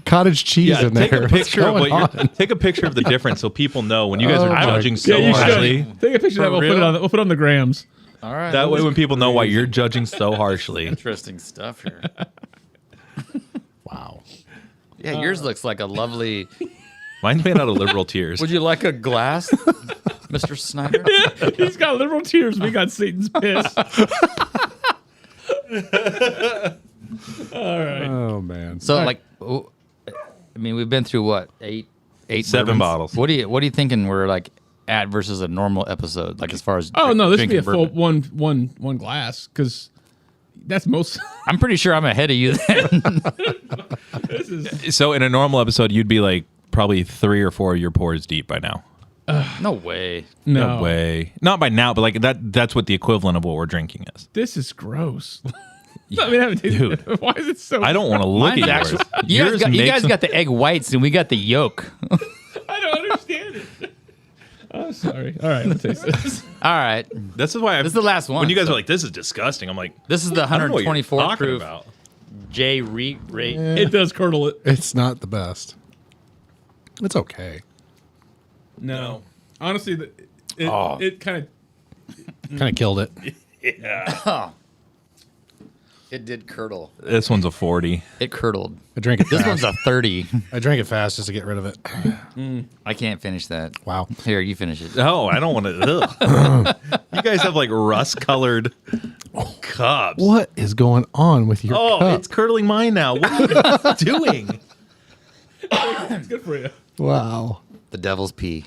cottage cheese in there. Take a What's picture of going on? take a picture of the difference so people know when you guys Oh are my judging so Yeah, you harshly. should. Take a picture of that. For We'll put it on the grams. All right. That way, when people know why you're judging so harshly. Interesting stuff here. Wow. Yeah, yours looks like a lovely. Mine's made out of liberal tears. Would you like a glass, Mr. Snyder? He's got liberal tears. We got Satan's piss. All right. Oh man. So, we've been through what 8 7 bourbons? bottles. What are you thinking we're like at versus a normal episode? Like as far as Oh no, this would be a drinking full bourbon? one glass because that's most. I'm pretty sure I'm ahead of you then. This is So in a normal episode, you'd be like probably 3 or 4 of your pours deep by now. No way. no No way. Not by now, but like that's what the equivalent of what we're drinking is. This is gross. I mean, I haven't tasted Dude. it. Why is it so? I don't want to look Mine's at yours. actually, you guys got the egg whites and we got the yolk. I don't understand it. I'm sorry. All right, let's taste this. All right. This is why This is the last one. When you guys are like, "This is disgusting," I'm like, This is the I don't know what you're 124 talking proof about. J rate. It does curdle it. It's not the best. It's okay. No, honestly, it Oh. kind Kind of killed it. It did curdle. This one's a 40. It curdled. I drank it This fast. one's a 30. I drank it fast just to get rid of it. I can't finish that. Wow. Here, you finish it. No, I don't want to. You guys have like rust-colored cups. What is going on with your Oh, cup? it's curdling mine now. What are you doing? it's good for you. Wow. The devil's pee.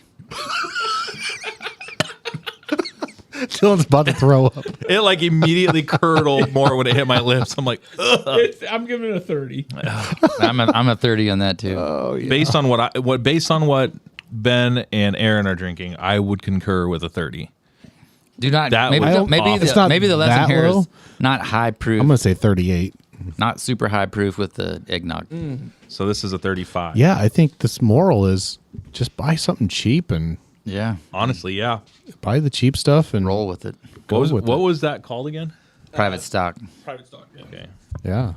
Dylan's about to throw up. It like immediately curdled more when it hit my lips. I'm like, ugh. I'm giving it a 30. I'm a 30 on that too. Oh, yeah. Based on what Ben and Aaron are drinking, I would concur with a 30. Do not. That Maybe, was the, maybe, awful. the, It's not maybe the lesson that here low. is not high proof, I'm gonna say 38. not super high proof with the eggnog. So this is a 35. Yeah, I think this moral is just buy something cheap and Yeah, Honestly, yeah. buy the cheap stuff and roll with it. What with was that called again? Private stock. Private stock. Yeah. Okay. Yeah,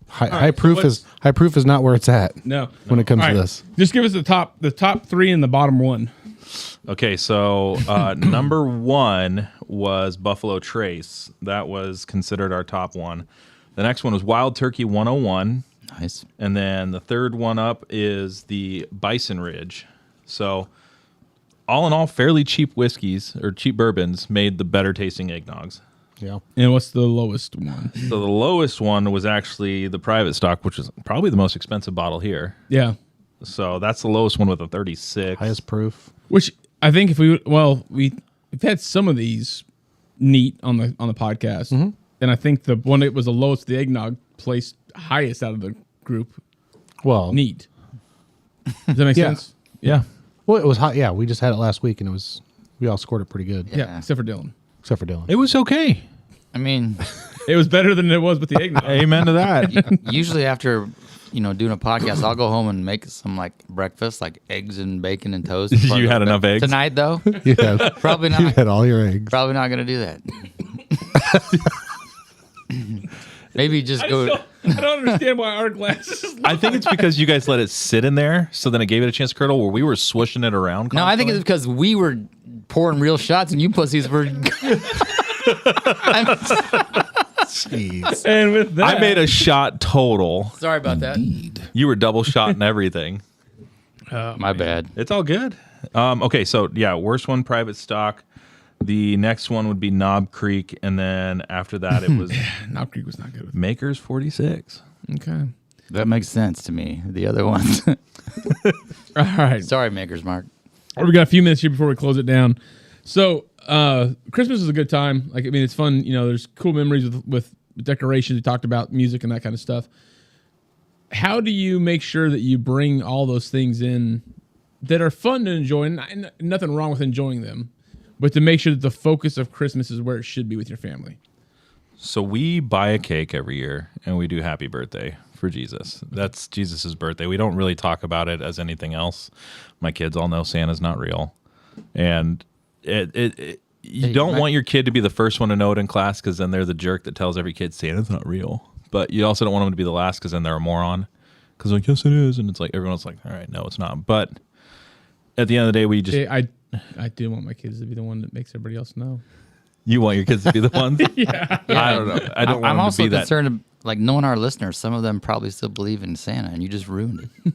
high right, proof so is high proof is not where it's at. No. When it comes All to right. this. Just give us the top 3 and the bottom 1. Okay, so number 1 was Buffalo Trace. That was considered our top one. The next one was Wild Turkey 101. Nice. And then the third one up is the Bison Ridge. So, all in all, fairly cheap whiskeys or cheap bourbons made the better tasting eggnogs. Yeah, And what's the lowest one? So, the lowest one was actually the private stock, which is probably the most expensive bottle here. Yeah. So, that's the lowest one with a 36. highest proof. Which I think if we've had some of these neat on the podcast, and I think the one that was the lowest, the eggnog, placed highest out of the group. Well, Neat. Does that make Yeah. sense? Yeah. well, it was hot. Yeah, we just had it last week and we all scored it pretty good, Yeah. Except for Dylan. except for Dylan. It was okay. I mean, It was better than it was with the eggnog. Amen to that. usually after doing a podcast, I'll go home and make some like breakfast, like eggs and bacon and toast. You had enough eggs? Tonight, though. You had, Probably you not. had all your eggs. Probably not going to do that. Maybe just go. I don't understand why our glasses. I think it's because you guys let it sit in there, so then it gave it a chance to curdle, where we were swishing it around. No, I think it's constantly. because we were pouring real shots and you pussies were. Jeez. And with that, I made a shot total. Sorry about that. You were double shotting everything. My bad. It's all good. Okay, so yeah, worst one, private stock. The next one would be Knob Creek, and then after that, it was Knob Creek was not good with Maker's 46. Okay. That makes sense to me. The other ones. All right. Sorry, Maker's Mark. We got a few minutes here before we close it down. So, Christmas is a good time. Like, I mean, it's fun. There's cool memories with decorations. We talked about music and that kind of stuff. How do you make sure that you bring all those things in that are fun to enjoy? And nothing wrong with enjoying them, but to make sure that the focus of Christmas is where it should be with your family. So we buy a cake every year, and we do happy birthday for Jesus. That's Jesus's birthday. We don't really talk about it as anything else. My kids all know Santa's not real, and you don't want your kid to be the first one to know it in class, because then they're the jerk that tells every kid Santa's not real. But you also don't want them to be the last, because then they're a moron. Because like, yes, it is, and it's like everyone's like, all right, no, it's not. But at the end of the day, we just I do want my kids to be the one that makes everybody else know. you want your kids to be the ones. Yeah. I don't know. I don't want I'm them also to be that. concerned, like knowing our listeners, some of them probably still believe in Santa, and you just ruined it.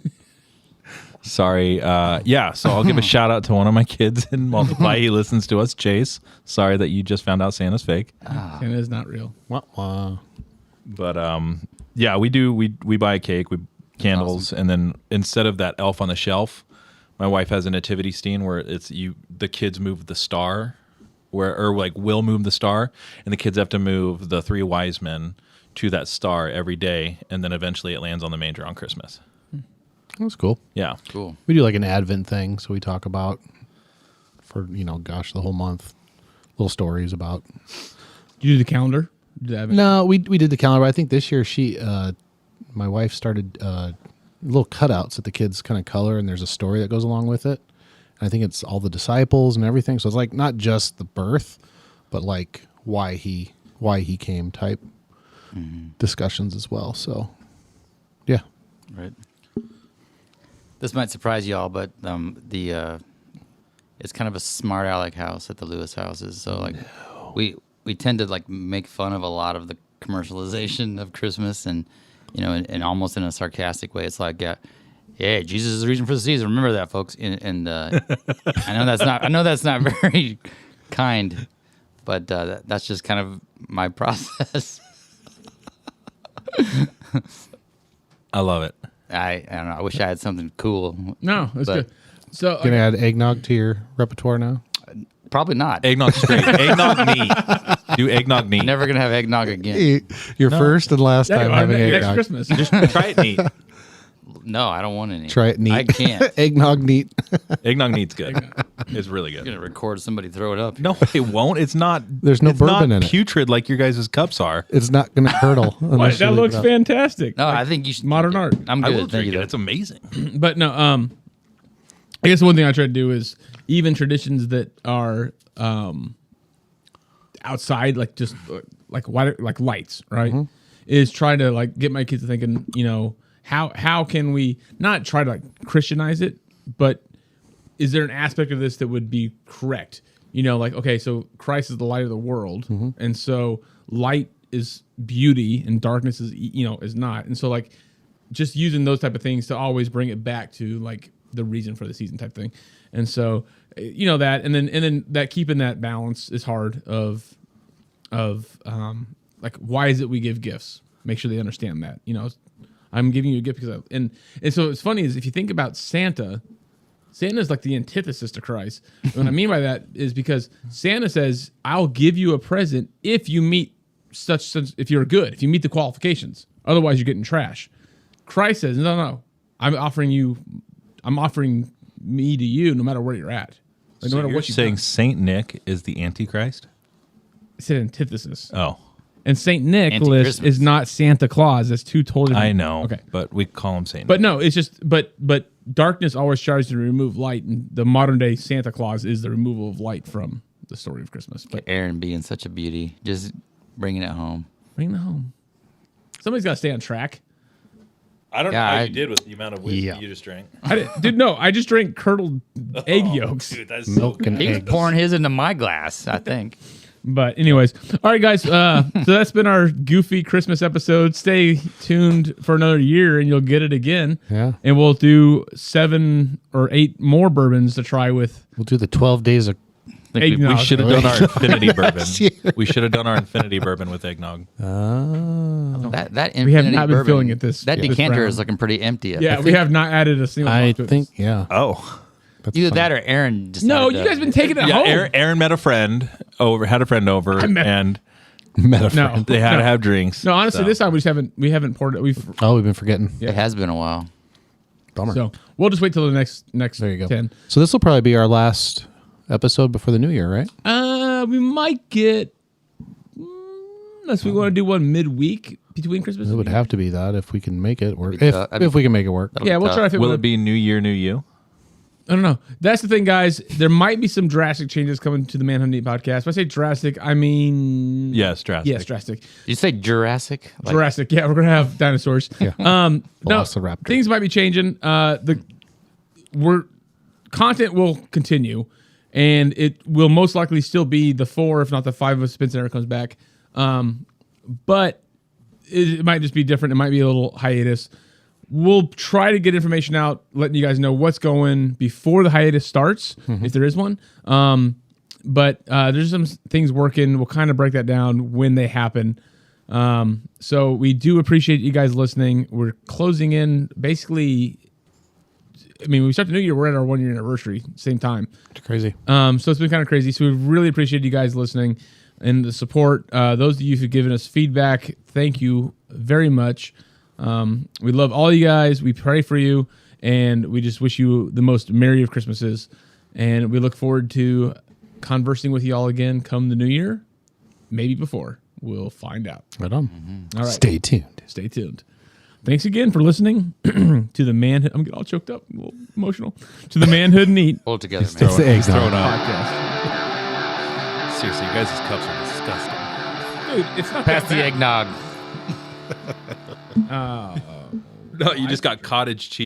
Sorry. Yeah, so I'll give a shout out to one of my kids in Multiply. He listens to us, Chase. Sorry that you just found out Santa's fake. Santa is not real. Wah, wah. But yeah, we do. We buy a cake, we candles, and then instead of that elf on the shelf, my wife has a nativity scene where the kids move the star, will move the star, and the kids have to move the 3 wise men to that star every day, and then eventually it lands on the manger on Christmas. That's cool. Yeah. Cool. We do like an Advent thing, so we talk about for the whole month, little stories about. Do you do the calendar? Do that? No, we did the calendar. But I think this year my wife started little cutouts that the kids kind of color, and there's a story that goes along with it. And I think it's all the disciples and everything. So it's like not just the birth, but like why he came type discussions as well. So yeah. Right. This might surprise y'all, but it's kind of a smart aleck house at the Lewis houses. So like we tend to like make fun of a lot of the commercialization of Christmas, and and almost in a sarcastic way. It's like, yeah, Jesus is the reason for the season. Remember that, folks. And I know that's not very kind, but that's just kind of my process. I love it. I don't know. I wish I had something cool. No, that's But- good. So Gonna add eggnog to your repertoire now? Probably not. Eggnog straight. Eggnog neat. Do eggnog neat. Never gonna have eggnog again. Your first and last time having next eggnog. Christmas. Just try it neat. No, I don't want any. Try it neat. I can't. Eggnog neat. Eggnog neat's good. It's really I'm good. gonna record somebody throw it up. No, it won't. It's not. There's no it's bourbon not in it. putrid like your guys' cups are. It's not going to curdle. What? unless you That leave looks it out. fantastic. No, I think you should. modern drink it. art. I'm I good. will Thank drink you. it. though. It's amazing. But no, I guess one thing I try to do is even traditions that are outside, like just like lights, right? Is try to like get my kids thinking, how can we not try to like Christianize it, but is there an aspect of this that would be correct? Like, okay, so Christ is the light of the world, and so light is beauty and darkness is is not, and so like just using those type of things to always bring it back to like the reason for the season type thing. And so that and then that keeping that balance is hard of like, why is it we give gifts? Make sure they understand that I'm giving you a gift because and so it's funny is if you think about Santa is like the antithesis to Christ. What I mean by that is because Santa says, I'll give you a present if you meet such if you're good, if you meet the qualifications, otherwise you're getting trash. Christ says, no, I'm offering me to you no matter where you're at. Like, So no matter you're what you've saying done. Saint Nick is the Antichrist? I said antithesis. Oh, And Saint Nicholas Anti-Christmas. is not Santa Claus. That's two totally different. I know. Okay. But we call him Saint Nick. But no, it's just but darkness always tries to remove light, and the modern day Santa Claus is the removal of light from the story of Christmas. But Aaron being such a beauty, just bringing it home. bring it home. Somebody's got to stay on track. I don't Yeah, know how I- you did with the amount of whiskey Yeah. you just drank. I just drank curdled egg yolks. Dude, that's Milk and He was eggs. pouring his into my glass, I think. But anyways, all right, guys. So that's been our goofy Christmas episode. Stay tuned for another year, and you'll get it again. Yeah. And we'll do 7 or 8 more bourbons to try with. We'll do the 12 days of. I think Eggnog. We should have done our infinity bourbon. year. We should have done our infinity bourbon with eggnog. that We have infinity not been bourbon, filling it this- That this decanter round. is looking pretty empty. Yeah, we have not added a single. I drop to it. think, yeah. Oh. That's Either fine. that or Aaron. No, decided you to- guys been taking it Yeah, home. Aaron met a friend over, met- and Meta No. friend. they had to have drinks. No, honestly, so. this time we haven't poured it. We've Oh, we've been forgetting. It has been a while. Bummer. so we'll just wait till the next There you go. 10. So this will probably be our last episode before the new year, right? We might get unless we want to do one midweek between Christmas. It and would New have to be that if we can make it work. That'd be tough. If we can make it work. That'll Yeah, be we'll tough. try to fit Will with it be New Year, New You? I don't know. That's the thing, guys. There might be some drastic changes coming to the Manhunt Neat podcast. When I say drastic, I mean Yes, drastic. yes, drastic. Did you say Jurassic? Like, Jurassic. Yeah, we're gonna have dinosaurs. Yeah. No, Velociraptor. things might be changing. Content will continue, and it will most likely still be the 4, if not the 5 of Spencer comes back. But it might just be different. It might be a little hiatus. We'll try to get information out, letting you guys know what's going before the hiatus starts, if there is one. But there's some things working. We'll kind of break that down when they happen. So we do appreciate you guys listening. We're closing in basically. I mean, we start the new year. We're at our 1-year anniversary, same time. It's crazy. So it's been kind of crazy. So we really appreciate you guys listening and the support. Those of you who've given us feedback, thank you very much. We love all you guys. We pray for you, and we just wish you the most merry of Christmases. And we look forward to conversing with you all again come the new year, maybe before. We'll find out. Right on. All right. Stay tuned. Stay tuned. Thanks again for listening to the Manhood. I'm getting all choked up, a little emotional. To the Manhood Neat Pull it together, It's man. the eggs. Thrown up. podcast. Seriously, you guys' cups are disgusting. Dude, it's not Pass that the bad. eggnog. No, you just got cottage cheese.